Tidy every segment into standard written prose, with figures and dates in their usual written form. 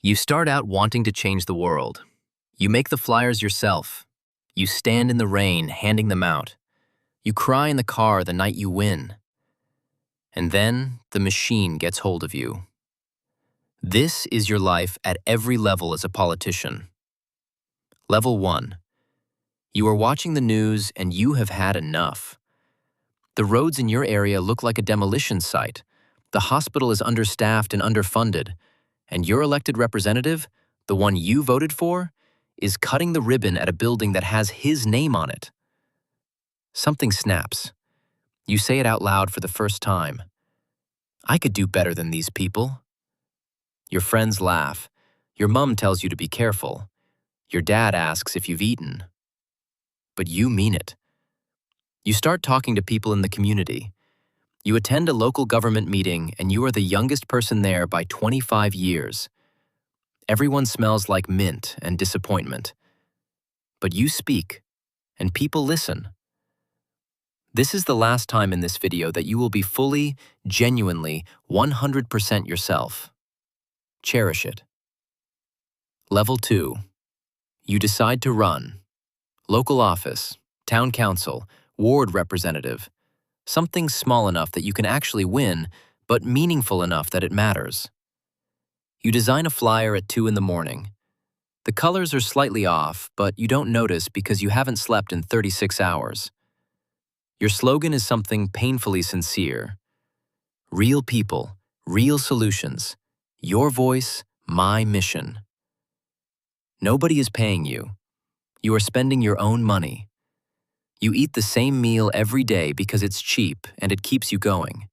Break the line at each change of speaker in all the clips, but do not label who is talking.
You start out wanting to change the world. You make the flyers yourself. You stand in the rain, handing them out. You cry in the car the night you win. And then the machine gets hold of you. This is your life at every level as a politician. Level 1. You are watching the news and you have had enough. The roads in your area look like a demolition site. The hospital is understaffed and underfunded. And your elected representative, the one you voted for, is cutting the ribbon at a building that has his name on it. Something snaps. You say it out loud for the first time. I could do better than these people. Your friends laugh. Your mom tells you to be careful. Your dad asks if you've eaten. But you mean it. You start talking to people in the community. You attend a local government meeting and you are the youngest person there by 25 years. Everyone smells like mint and disappointment. But you speak, and people listen. This is the last time in this video that you will be fully, genuinely, 100% yourself. Cherish it. Level 2. You decide to run. Local office, town council, ward representative. Something small enough that you can actually win, but meaningful enough that it matters. You design a flyer at 2 in the morning. The colors are slightly off, but you don't notice because you haven't slept in 36 hours. Your slogan is something painfully sincere. Real people, real solutions. Your voice, my mission. Nobody is paying you. You are spending your own money. You eat the same meal every day because it's cheap and it keeps you going.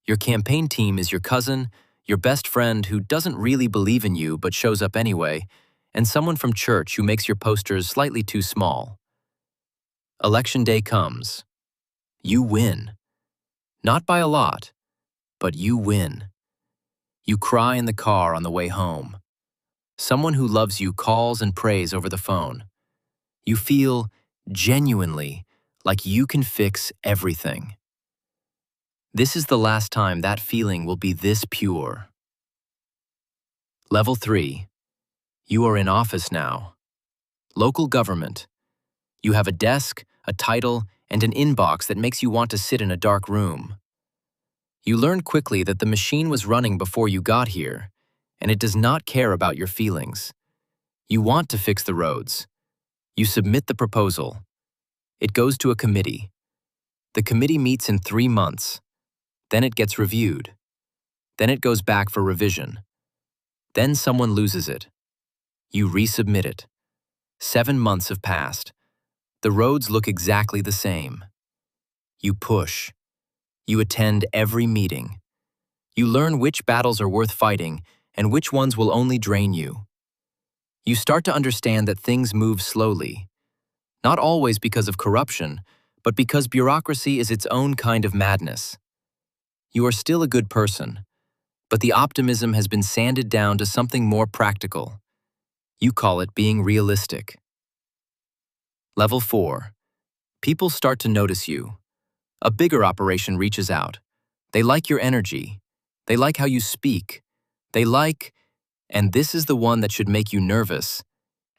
Your campaign team is your cousin, your best friend who doesn't really believe in you but shows up anyway, and someone from church who makes your posters slightly too small. Election day comes. You win. Not by a lot, but you win. You cry in the car on the way home. Someone who loves you calls and prays over the phone. You feel genuinely like you can fix everything. This is the last time that feeling will be this pure. Level 3. You are in office now. Local government. You have a desk, a title, and an inbox that makes you want to sit in a dark room. You learn quickly that the machine was running before you got here, and it does not care about your feelings. You want to fix the roads. You submit the proposal. It goes to a committee. The committee meets in 3 months. Then it gets reviewed. Then it goes back for revision. Then someone loses it. You resubmit it. 7 months have passed. The roads look exactly the same. You push. You attend every meeting. You learn which battles are worth fighting and which ones will only drain you. You start to understand that things move slowly. Not always because of corruption, but because bureaucracy is its own kind of madness. You are still a good person, but the optimism has been sanded down to something more practical. You call it being realistic. Level 4. People start to notice you. A bigger operation reaches out. They like your energy. They like how you speak. They like, and this is the one that should make you nervous,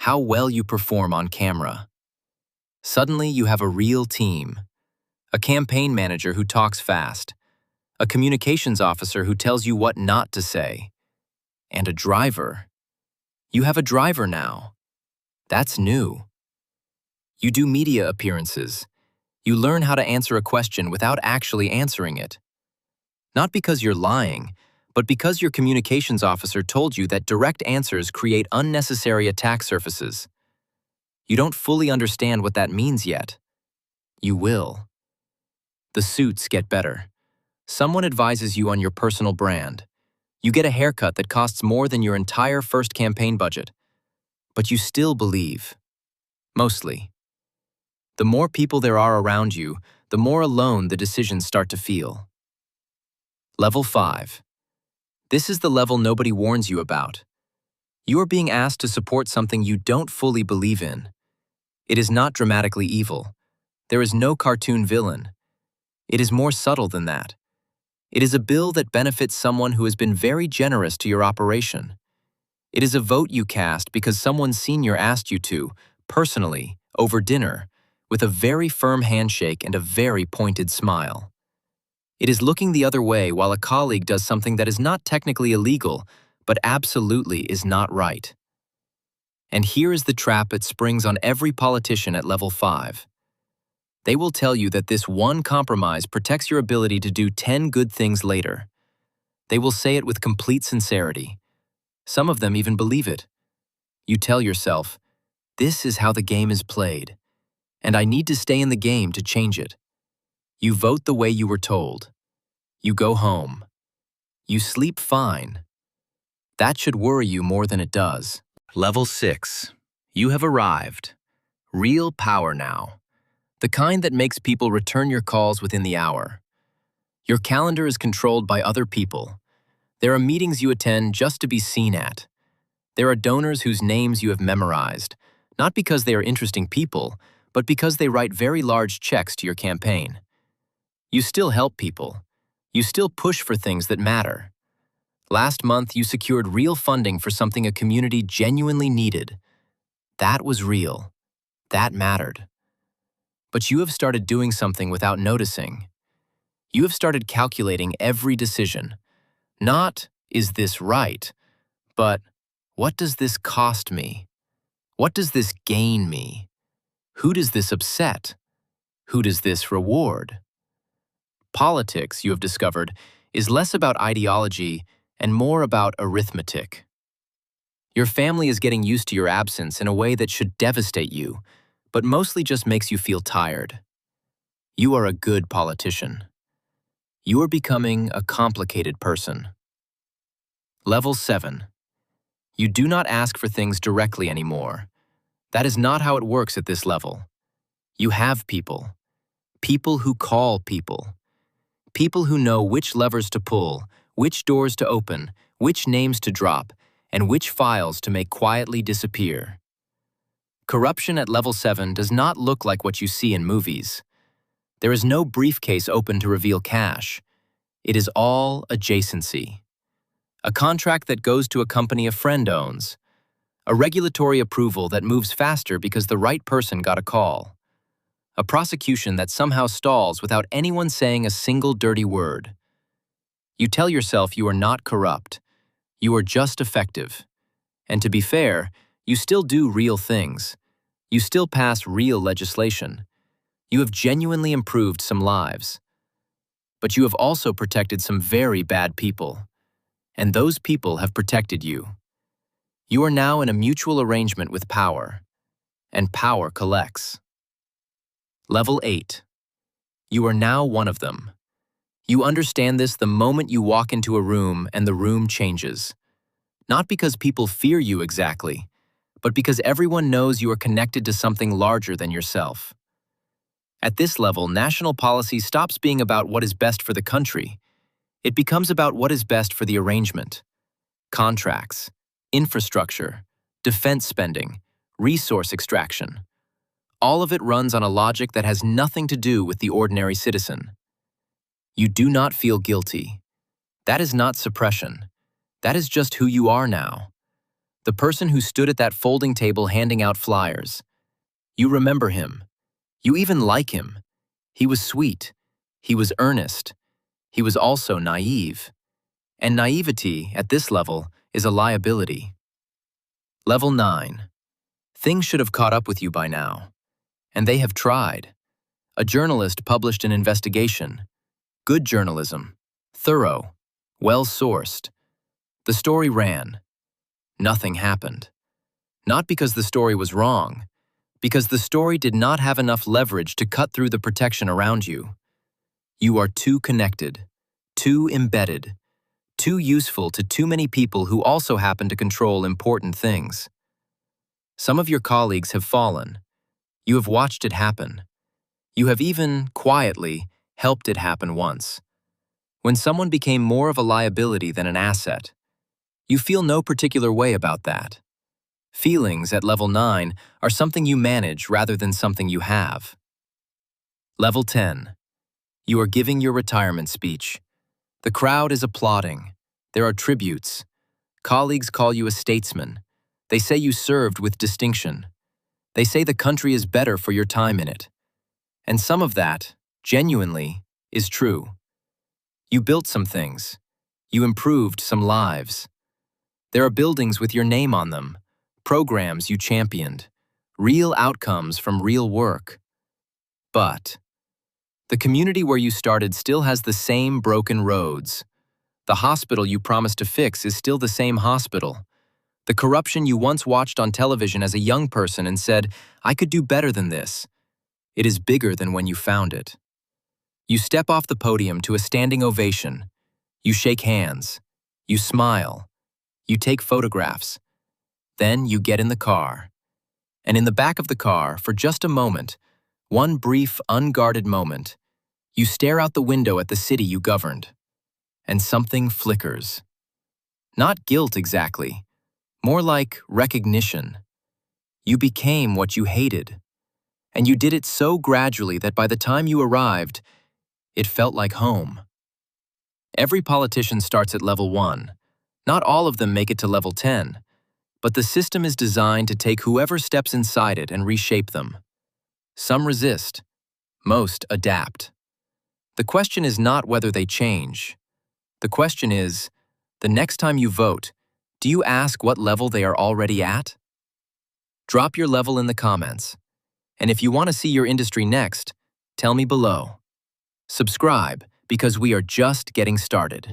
how well you perform on camera. Suddenly you have a real team. A campaign manager who talks fast. A communications officer who tells you what not to say. And a driver. You have a driver now. That's new. You do media appearances. You learn how to answer a question without actually answering it. Not because you're lying, but because your communications officer told you that direct answers create unnecessary attack surfaces. You don't fully understand what that means yet. You will. The suits get better. Someone advises you on your personal brand. You get a haircut that costs more than your entire first campaign budget. But you still believe. Mostly. The more people there are around you, the more alone the decisions start to feel. Level 5. This is the level nobody warns you about. You are being asked to support something you don't fully believe in. It is not dramatically evil. There is no cartoon villain. It is more subtle than that. It is a bill that benefits someone who has been very generous to your operation. It is a vote you cast because someone senior asked you to, personally, over dinner, with a very firm handshake and a very pointed smile. It is looking the other way while a colleague does something that is not technically illegal, but absolutely is not right. And here is the trap it springs on every politician at level 5. They will tell you that this one compromise protects your ability to do 10 good things later. They will say it with complete sincerity. Some of them even believe it. You tell yourself, this is how the game is played, and I need to stay in the game to change it. You vote the way you were told. You go home. You sleep fine. That should worry you more than it does. Level 6. You have arrived. Real power now. The kind that makes people return your calls within the hour. Your calendar is controlled by other people. There are meetings you attend just to be seen at. There are donors whose names you have memorized, not because they are interesting people, but because they write very large checks to your campaign. You still help people. You still push for things that matter. Last month, you secured real funding for something a community genuinely needed. That was real. That mattered. But you have started doing something without noticing. You have started calculating every decision. Not, is this right, but what does this cost me? What does this gain me? Who does this upset? Who does this reward? Politics, you have discovered, is less about ideology and more about arithmetic. Your family is getting used to your absence in a way that should devastate you, but mostly just makes you feel tired. You are a good politician. You are becoming a complicated person. Level 7. You do not ask for things directly anymore. That is not how it works at this level. You have people. People who call people. People who know which levers to pull, which doors to open, which names to drop, and which files to make quietly disappear. Corruption at level 7 does not look like what you see in movies. There is no briefcase open to reveal cash. It is all adjacency. A contract that goes to a company a friend owns. A regulatory approval that moves faster because the right person got a call. A prosecution that somehow stalls without anyone saying a single dirty word. You tell yourself you are not corrupt. You are just effective. And to be fair, you still do real things. You still pass real legislation. You have genuinely improved some lives. But you have also protected some very bad people. And those people have protected you. You are now in a mutual arrangement with power. And power collects. Level 8. You are now one of them. You understand this the moment you walk into a room and the room changes. Not because people fear you exactly, but because everyone knows you are connected to something larger than yourself. At this level, national policy stops being about what is best for the country. It becomes about what is best for the arrangement. Contracts, infrastructure, defense spending, resource extraction. All of it runs on a logic that has nothing to do with the ordinary citizen. You do not feel guilty. That is not suppression. That is just who you are now. The person who stood at that folding table handing out flyers. You remember him. You even like him. He was sweet. He was earnest. He was also naive. And naivety, at this level, is a liability. Level 9. Things should have caught up with you by now. And they have tried. A journalist published an investigation. Good journalism. Thorough. Well-sourced. The story ran. Nothing happened. Not because the story was wrong, because the story did not have enough leverage to cut through the protection around you. You are too connected, too embedded, too useful to too many people who also happen to control important things. Some of your colleagues have fallen. You have watched it happen. You have even, quietly, helped it happen once. When someone became more of a liability than an asset, you feel no particular way about that. Feelings at level 9 are something you manage rather than something you have. Level 10. You are giving your retirement speech. The crowd is applauding. There are tributes. Colleagues call you a statesman. They say you served with distinction. They say the country is better for your time in it. And some of that, genuinely, is true. You built some things. You improved some lives. There are buildings with your name on them, programs you championed, real outcomes from real work. But the community where you started still has the same broken roads. The hospital you promised to fix is still the same hospital. The corruption you once watched on television as a young person and said, "I could do better than this," it is bigger than when you found it. You step off the podium to a standing ovation. You shake hands. You smile. You take photographs. Then you get in the car. And in the back of the car, for just a moment, one brief, unguarded moment, you stare out the window at the city you governed. And something flickers. Not guilt exactly, more like recognition. You became what you hated. And you did it so gradually that by the time you arrived, it felt like home. Every politician starts at level 1. Not all of them make it to level 10, but the system is designed to take whoever steps inside it and reshape them. Some resist, most adapt. The question is not whether they change. The question is, the next time you vote, do you ask what level they are already at? Drop your level in the comments. And if you want to see your industry next, tell me below. Subscribe, because we are just getting started.